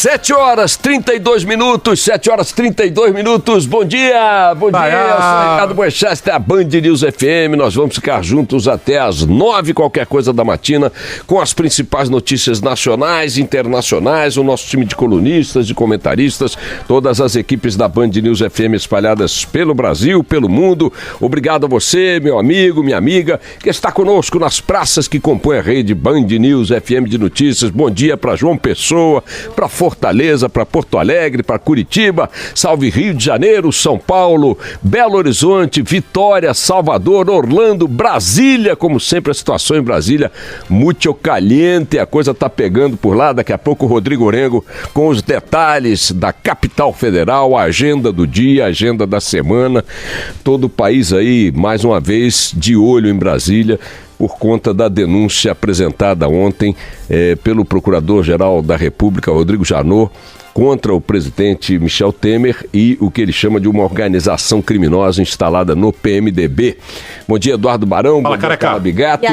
7 horas 32 minutos, 7 horas 32 minutos, bom dia, eu sou Ricardo Boechat, é a Band News FM, nós vamos ficar juntos até as 9, qualquer coisa da matina, com as principais notícias nacionais, internacionais, o nosso time de colunistas, de comentaristas, todas as equipes da Band News FM espalhadas pelo Brasil, pelo mundo. Obrigado a você, meu amigo, minha amiga, que está conosco nas praças que compõem a rede Band News FM de notícias. Bom dia para João Pessoa, para Fortaleza, para Porto Alegre, para Curitiba, salve Rio de Janeiro, São Paulo, Belo Horizonte, Vitória, Salvador, Orlando, Brasília, como sempre a situação em Brasília, muito caliente, a coisa tá pegando por lá, daqui a pouco o Rodrigo Orengo com os detalhes da capital federal, a agenda do dia, a agenda da semana, todo o país aí, mais uma vez, de olho em Brasília, por conta da denúncia apresentada ontem pelo Procurador-Geral da República, Rodrigo Janot, contra o presidente Michel Temer e o que ele chama de uma organização criminosa instalada no PMDB. Bom dia, Eduardo Barão. Fala, bom dia, Carla Bigato.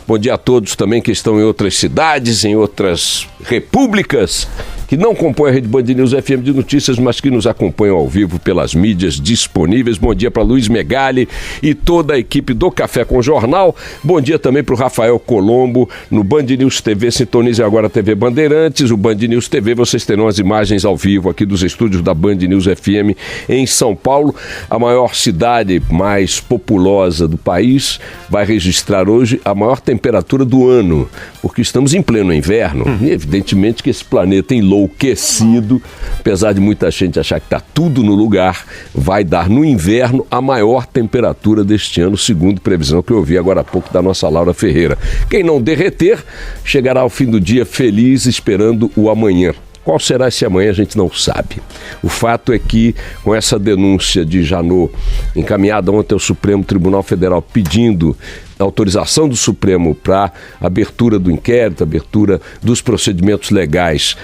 Bom dia a todos também que estão em outras cidades, em outras repúblicas, que não compõem a rede Band News FM de notícias, mas que nos acompanham ao vivo pelas mídias disponíveis. Bom dia para Luiz Megali e toda a equipe do Café com Jornal. Bom dia também para o Rafael Colombo no Band News TV. Sintonize agora a TV Bandeirantes. O Band News TV, vocês terão as imagens ao vivo aqui dos estúdios da Band News FM em São Paulo. A maior cidade mais populosa do país vai registrar hoje a maior temperatura do ano, porque estamos em pleno inverno. E evidentemente que esse planeta enlouquecido, apesar de muita gente achar que está tudo no lugar, vai dar no inverno a maior temperatura deste ano, segundo previsão que eu ouvi agora há pouco da nossa Laura Ferreira. Quem não derreter, chegará ao fim do dia feliz esperando o amanhã. Qual será esse amanhã, a gente não sabe. O fato é que, com essa denúncia de Janot, encaminhada ontem ao Supremo Tribunal Federal, pedindo a autorização do Supremo para abertura do inquérito, abertura dos procedimentos legais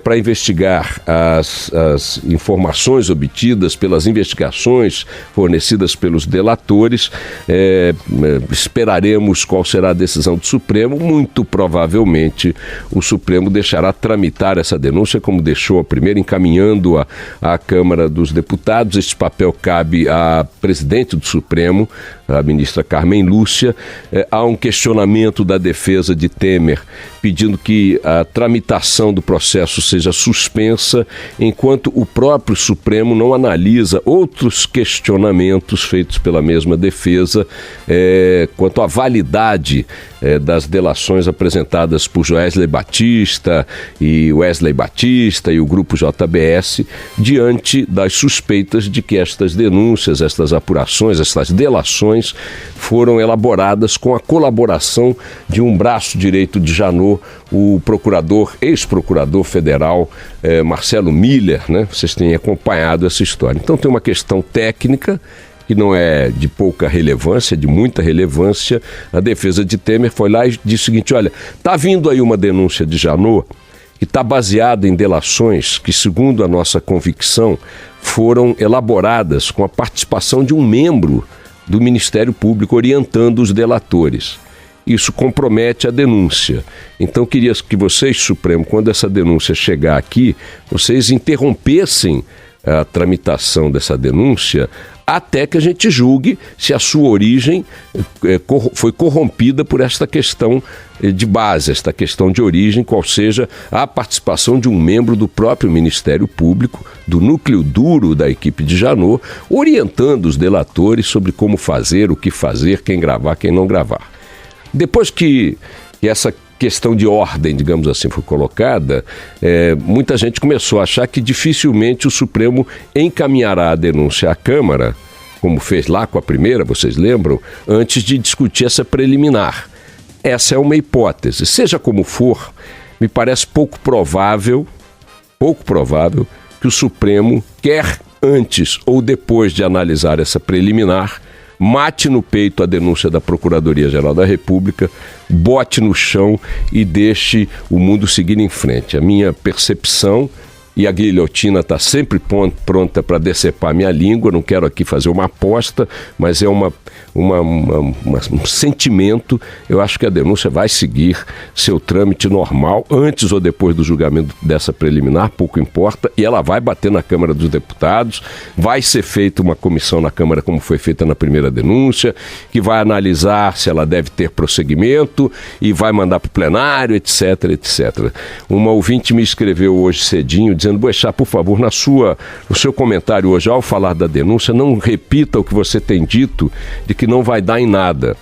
para investigar as informações obtidas pelas investigações fornecidas pelos delatores. Esperaremos qual será a decisão do Supremo. Muito provavelmente o Supremo deixará tramitar essa denúncia, como deixou a primeira, encaminhando-a à Câmara dos Deputados. Este papel cabe à presidente do Supremo, a ministra Carmen Lúcia. Há um questionamento da defesa de Temer pedindo que a tramitação do processo seja suspensa enquanto o próprio Supremo não analisa outros questionamentos feitos pela mesma defesa quanto à validade das delações apresentadas por Joesley Batista e Wesley Batista e o grupo JBS diante das suspeitas de que estas denúncias, estas apurações, estas delações foram elaboradas com a colaboração de um braço direito de Janot, o ex-procurador federal Marcelo Miller, né? Vocês têm acompanhado essa história. Então tem uma questão técnica que não é de pouca relevância, de muita relevância. A defesa de Temer foi lá e disse o seguinte: olha, está vindo aí uma denúncia de Janot que está baseada em delações que, segundo a nossa convicção, foram elaboradas com a participação de um membro do Ministério Público orientando os delatores. Isso compromete a denúncia. Então, queria que vocês, Supremo, quando essa denúncia chegar aqui, vocês interrompessem a tramitação dessa denúncia até que a gente julgue se a sua origem foi corrompida por esta questão de base, esta questão de origem, qual seja a participação de um membro do próprio Ministério Público, do núcleo duro da equipe de Janot, orientando os delatores sobre como fazer, o que fazer, quem gravar, quem não gravar. Depois que essa questão de ordem, digamos assim, foi colocada, muita gente começou a achar que dificilmente o Supremo encaminhará a denúncia à Câmara, como fez lá com a primeira, vocês lembram, antes de discutir essa preliminar. Essa é uma hipótese. Seja como for, me parece pouco provável que o Supremo, quer antes ou depois de analisar essa preliminar, mate no peito a denúncia da Procuradoria-Geral da República, bote no chão e deixe o mundo seguir em frente. A minha percepção, e a guilhotina está sempre pronta para decepar minha língua. Não quero aqui fazer uma aposta, mas é um sentimento. Eu acho que a denúncia vai seguir seu trâmite normal, antes ou depois do julgamento dessa preliminar, pouco importa, e ela vai bater na Câmara dos Deputados. Vai ser feita uma comissão na Câmara, como foi feita na primeira denúncia, que vai analisar se ela deve ter prosseguimento e vai mandar para o plenário, etc, etc. Uma ouvinte me escreveu hoje cedinho, dizendo: Boechat, por favor, no seu comentário hoje, ao falar da denúncia, não repita o que você tem dito de que não vai dar em nada,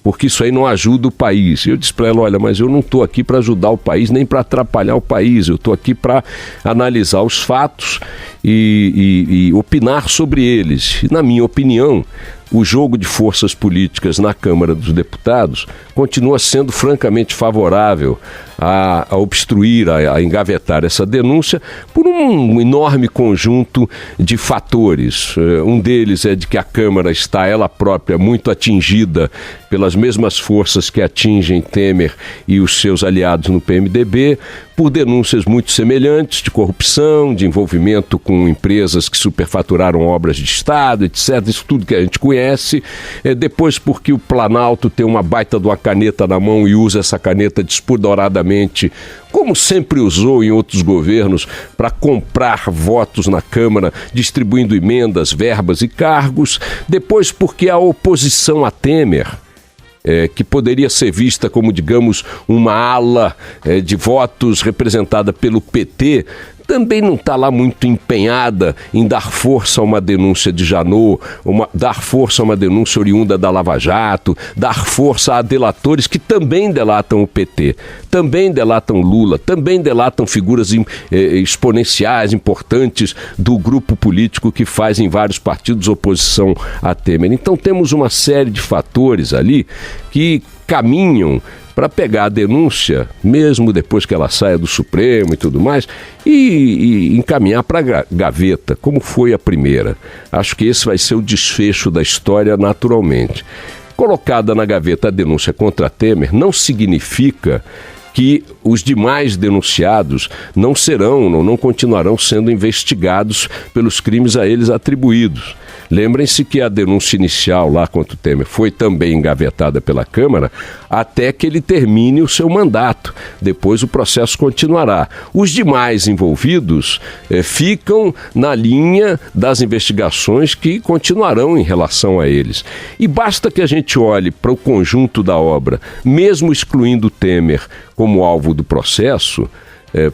porque isso aí não ajuda o país. Eu disse para ela: olha, mas eu não estou aqui para ajudar o país, nem para atrapalhar o país. Eu estou aqui para analisar os fatos e opinar sobre eles. E, na minha opinião, o jogo de forças políticas na Câmara dos Deputados continua sendo francamente favorável a obstruir, a engavetar essa denúncia por um enorme conjunto de fatores. Um deles é de que a Câmara está, ela própria, muito atingida pelas mesmas forças que atingem Temer e os seus aliados no PMDB, por denúncias muito semelhantes de corrupção, de envolvimento com empresas que superfaturaram obras de Estado, etc. Isso tudo que a gente conhece. Depois, porque o Planalto tem uma baita de uma caneta na mão e usa essa caneta despodoradamente, como sempre usou em outros governos, para comprar votos na Câmara, distribuindo emendas, verbas e cargos. Depois, porque a oposição a Temer, que poderia ser vista como, digamos, uma ala de votos representada pelo PT, também não está lá muito empenhada em dar força a uma denúncia de Janot, dar força a uma denúncia oriunda da Lava Jato, dar força a delatores que também delatam o PT, também delatam Lula, também delatam figuras exponenciais, importantes do grupo político que faz em vários partidos oposição a Temer. Então temos uma série de fatores ali que caminham para pegar a denúncia, mesmo depois que ela saia do Supremo e tudo mais, e encaminhar para a gaveta, como foi a primeira. Acho que esse vai ser o desfecho da história naturalmente. Colocada na gaveta a denúncia contra Temer não significa que os demais denunciados não continuarão sendo investigados pelos crimes a eles atribuídos. Lembrem-se que a denúncia inicial lá contra o Temer foi também engavetada pela Câmara até que ele termine o seu mandato. Depois o processo continuará. Os demais envolvidos ficam na linha das investigações que continuarão em relação a eles. E basta que a gente olhe para o conjunto da obra, mesmo excluindo o Temer como alvo do processo,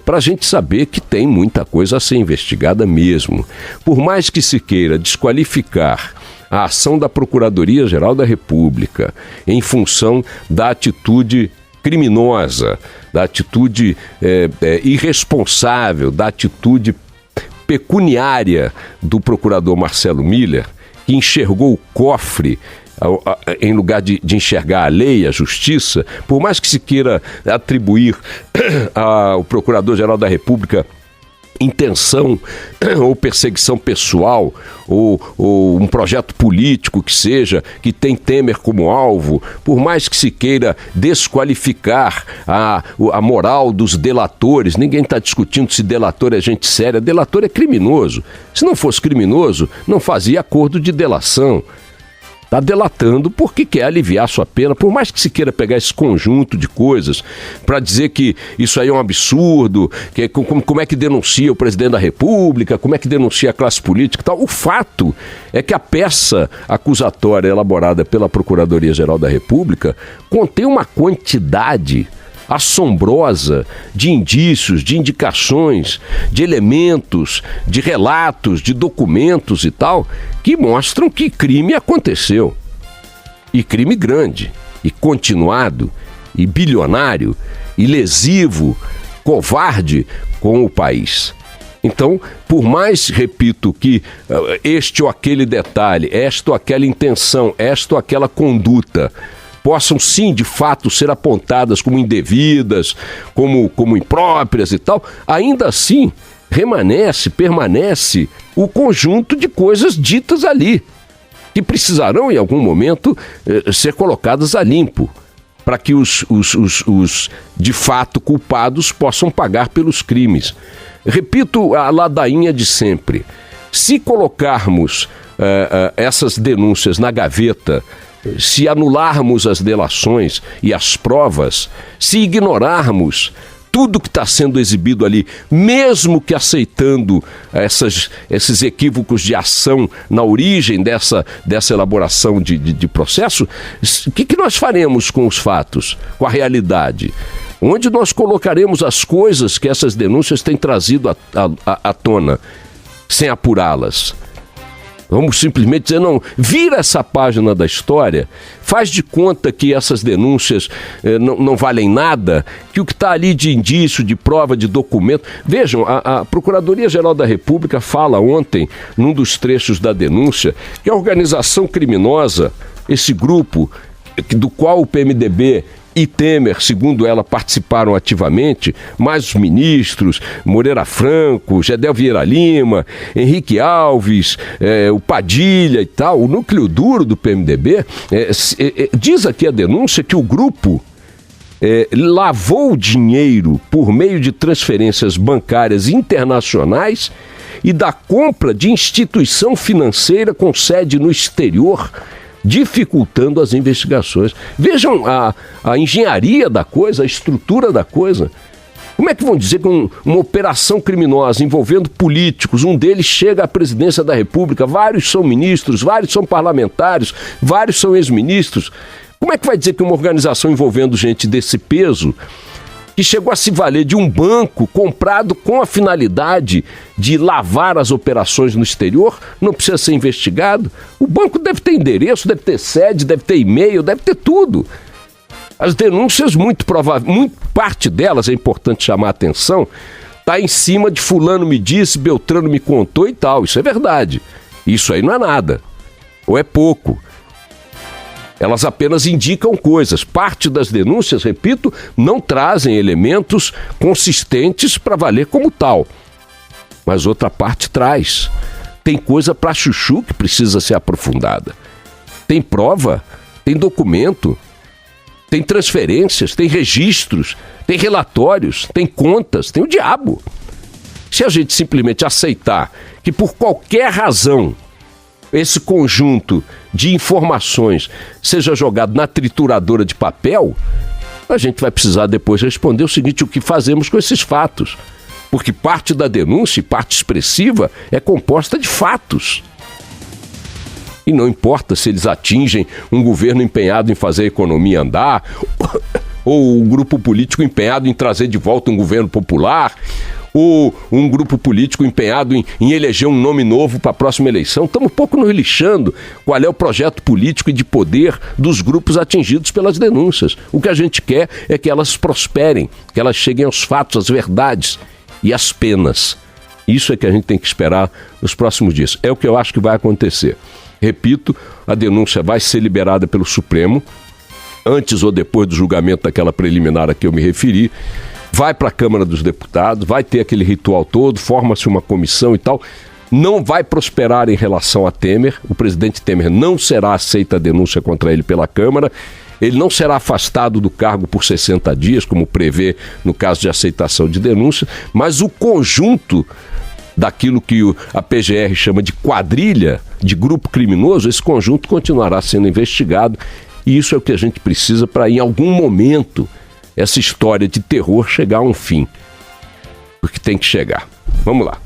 para a gente saber que tem muita coisa a ser investigada mesmo. Por mais que se queira desqualificar a ação da Procuradoria-Geral da República em função da atitude criminosa, da atitude irresponsável, da atitude pecuniária do procurador Marcelo Miller, que enxergou o cofre em lugar de enxergar a lei, a justiça, por mais que se queira atribuir ao Procurador-Geral da República intenção ou perseguição pessoal ou um projeto político que seja, que tem Temer como alvo, por mais que se queira desqualificar a moral dos delatores, ninguém está discutindo se delator é gente séria, delator é criminoso. Se não fosse criminoso, não fazia acordo de delação. Está delatando porque quer aliviar sua pena, por mais que se queira pegar esse conjunto de coisas para dizer que isso aí é um absurdo, que como é que denuncia o presidente da República, como é que denuncia a classe política e tal. O fato é que a peça acusatória elaborada pela Procuradoria-Geral da República contém uma quantidade assombrosa de indícios, de indicações, de elementos, de relatos, de documentos e tal, que mostram que crime aconteceu. E crime grande, e continuado, e bilionário, e lesivo, covarde com o país. Então, por mais, repito, que este ou aquele detalhe, esta ou aquela intenção, esta ou aquela conduta possam sim, de fato, ser apontadas como indevidas, como impróprias e tal, ainda assim permanece o conjunto de coisas ditas ali, que precisarão em algum momento ser colocadas a limpo, para que os de fato culpados possam pagar pelos crimes. repito a ladainha de sempre. Se colocarmos essas denúncias na gaveta, se anularmos as delações e as provas, se ignorarmos tudo que está sendo exibido ali, mesmo que aceitando esses equívocos de ação na origem dessa elaboração de processo, o que nós faremos com os fatos, com a realidade? Onde nós colocaremos as coisas que essas denúncias têm trazido à tona, sem apurá-las? Vamos simplesmente dizer, não, vira essa página da história, faz de conta que essas denúncias não valem nada, que o que está ali de indício, de prova, de documento... Vejam, a Procuradoria-Geral da República fala ontem, num dos trechos da denúncia, que a organização criminosa, esse grupo do qual o PMDB e Temer, segundo ela, participaram ativamente, mais os ministros, Moreira Franco, Gedel Vieira Lima, Henrique Alves, o Padilha e tal, o núcleo duro do PMDB, diz aqui a denúncia que o grupo lavou dinheiro por meio de transferências bancárias internacionais e da compra de instituição financeira com sede no exterior, dificultando as investigações. Vejam a engenharia da coisa, a estrutura da coisa. Como é que vão dizer que uma operação criminosa envolvendo políticos, um deles chega à presidência da República, vários são ministros, vários são parlamentares, vários são ex-ministros. Como é que vai dizer que uma organização envolvendo gente desse peso, que chegou a se valer de um banco comprado com a finalidade de lavar as operações no exterior, não precisa ser investigado? O banco deve ter endereço, deve ter sede, deve ter e-mail, deve ter tudo. As denúncias, muito parte delas, é importante chamar a atenção, está em cima de fulano me disse, Beltrano me contou e tal. Isso é verdade. Isso aí não é nada. Ou é pouco. Elas apenas indicam coisas. Parte das denúncias, repito, não trazem elementos consistentes para valer como tal. Mas outra parte traz. Tem coisa para chuchu que precisa ser aprofundada. Tem prova, tem documento, tem transferências, tem registros, tem relatórios, tem contas, tem o diabo. Se a gente simplesmente aceitar que por qualquer razão esse conjunto de informações seja jogado na trituradora de papel, a gente vai precisar depois responder o seguinte: o que fazemos com esses fatos? Porque parte da denúncia, parte expressiva, é composta de fatos. E não importa se eles atingem um governo empenhado em fazer a economia andar, ou um grupo político empenhado em trazer de volta um governo popular, ou um grupo político empenhado em eleger um nome novo para a próxima eleição. Estamos um pouco nos lixando qual é o projeto político e de poder dos grupos atingidos pelas denúncias. O que a gente quer é que elas prosperem, que elas cheguem aos fatos, às verdades e às penas. Isso é que a gente tem que esperar nos próximos dias. É o que eu acho que vai acontecer. Repito, a denúncia vai ser liberada pelo Supremo, antes ou depois do julgamento daquela preliminar a que eu me referi. Vai para a Câmara dos Deputados, vai ter aquele ritual todo, forma-se uma comissão e tal. Não vai prosperar em relação a Temer. O presidente Temer não será aceita a denúncia contra ele pela Câmara. Ele não será afastado do cargo por 60 dias, como prevê no caso de aceitação de denúncia, mas o conjunto daquilo que a PGR chama de quadrilha, de grupo criminoso, esse conjunto continuará sendo investigado. E isso é o que a gente precisa para, em algum momento, essa história de terror chegar a um fim. Porque tem que chegar. Vamos lá.